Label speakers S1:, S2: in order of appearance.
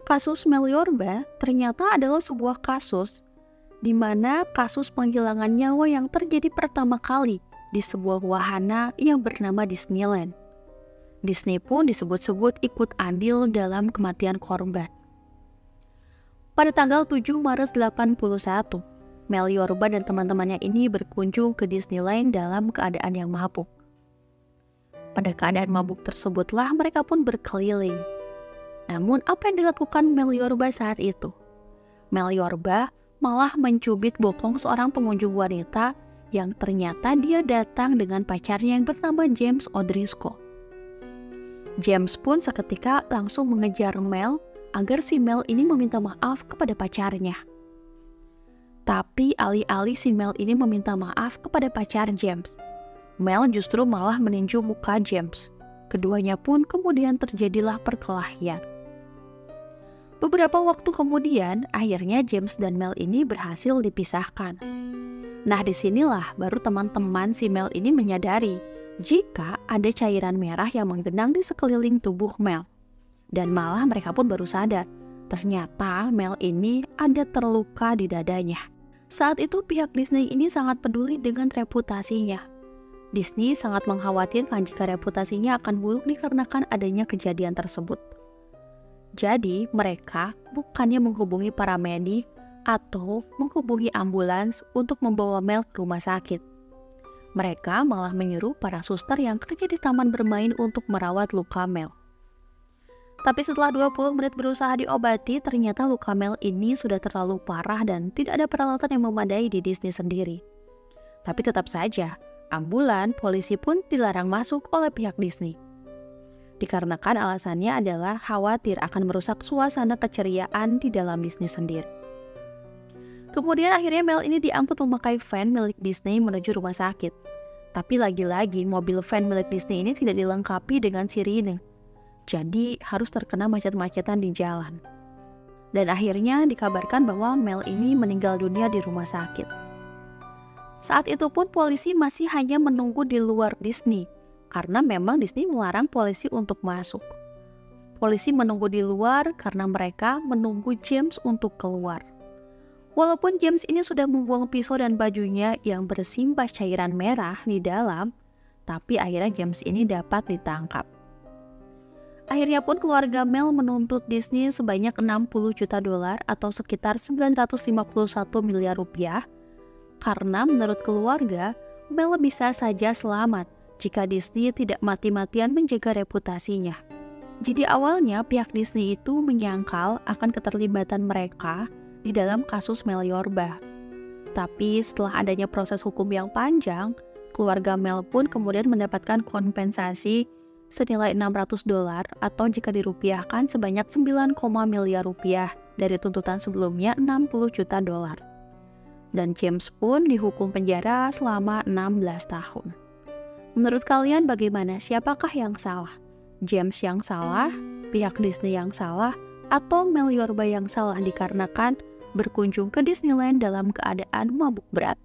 S1: Kasus Mel Yorba ternyata adalah sebuah kasus di mana kasus penghilangan nyawa yang terjadi pertama kali di sebuah wahana yang bernama Disneyland. Disney pun disebut-sebut ikut andil dalam kematian korban. Pada tanggal 7 Maret 81, Mel Yorba dan teman-temannya ini berkunjung ke Disneyland dalam keadaan yang mabuk. Pada keadaan mabuk tersebutlah mereka pun berkeliling. Namun apa yang dilakukan Mel Yorba saat itu? Mel Yorba malah mencubit bokong seorang pengunjung wanita yang ternyata dia datang dengan pacarnya yang bernama James O'Driscoll. James pun seketika langsung mengejar Mel agar si Mel ini meminta maaf kepada pacarnya. Tapi alih-alih si Mel ini meminta maaf kepada pacar James, Mel justru malah meninju muka James. Keduanya pun kemudian terjadilah perkelahian. Beberapa waktu kemudian, akhirnya James dan Mel ini berhasil dipisahkan. Nah, disinilah baru teman-teman si Mel ini menyadari jika ada cairan merah yang menggenang di sekeliling tubuh Mel. Dan malah mereka pun baru sadar, ternyata Mel ini ada terluka di dadanya. Saat itu pihak Disney ini sangat peduli dengan reputasinya. Disney sangat mengkhawatirkan jika reputasinya akan buruk dikarenakan adanya kejadian tersebut. Jadi, mereka bukannya menghubungi paramedik atau menghubungi ambulans untuk membawa Mel ke rumah sakit. Mereka malah menyuruh para suster yang kerja di taman bermain untuk merawat luka Mel. Tapi setelah 20 menit berusaha diobati, ternyata luka Mel ini sudah terlalu parah dan tidak ada peralatan yang memadai di Disney sendiri. Tapi tetap saja, ambulan, polisi pun dilarang masuk oleh pihak Disney. Dikarenakan alasannya adalah khawatir akan merusak suasana keceriaan di dalam Disney sendiri. Kemudian akhirnya Mel ini diangkut memakai van milik Disney menuju rumah sakit. Tapi lagi-lagi mobil van milik Disney ini tidak dilengkapi dengan sirine. Jadi harus terkena macet-macetan di jalan. Dan akhirnya dikabarkan bahwa Mel ini meninggal dunia di rumah sakit. Saat itu pun polisi masih hanya menunggu di luar Disney. Karena memang Disney melarang polisi untuk masuk. Polisi menunggu di luar karena mereka menunggu James untuk keluar. Walaupun James ini sudah membuang pisau dan bajunya yang bersimbah cairan merah di dalam, tapi akhirnya James ini dapat ditangkap. Akhirnya pun keluarga Mel menuntut Disney sebanyak 60 juta dolar atau sekitar 951 miliar rupiah, karena menurut keluarga, Mel bisa saja selamat jika Disney tidak mati-matian menjaga reputasinya. Jadi awalnya pihak Disney itu menyangkal akan keterlibatan mereka di dalam kasus Mel Yorba. Tapi setelah adanya proses hukum yang panjang, keluarga Mel pun kemudian mendapatkan kompensasi senilai 600 dolar atau jika dirupiahkan sebanyak 9, miliar rupiah dari tuntutan sebelumnya 60 juta dolar. Dan James pun dihukum penjara selama 16 tahun. Menurut kalian bagaimana? Siapakah yang salah? James yang salah, pihak Disney yang salah, atau Mel Yorba yang salah dikarenakan berkunjung ke Disneyland dalam keadaan mabuk berat?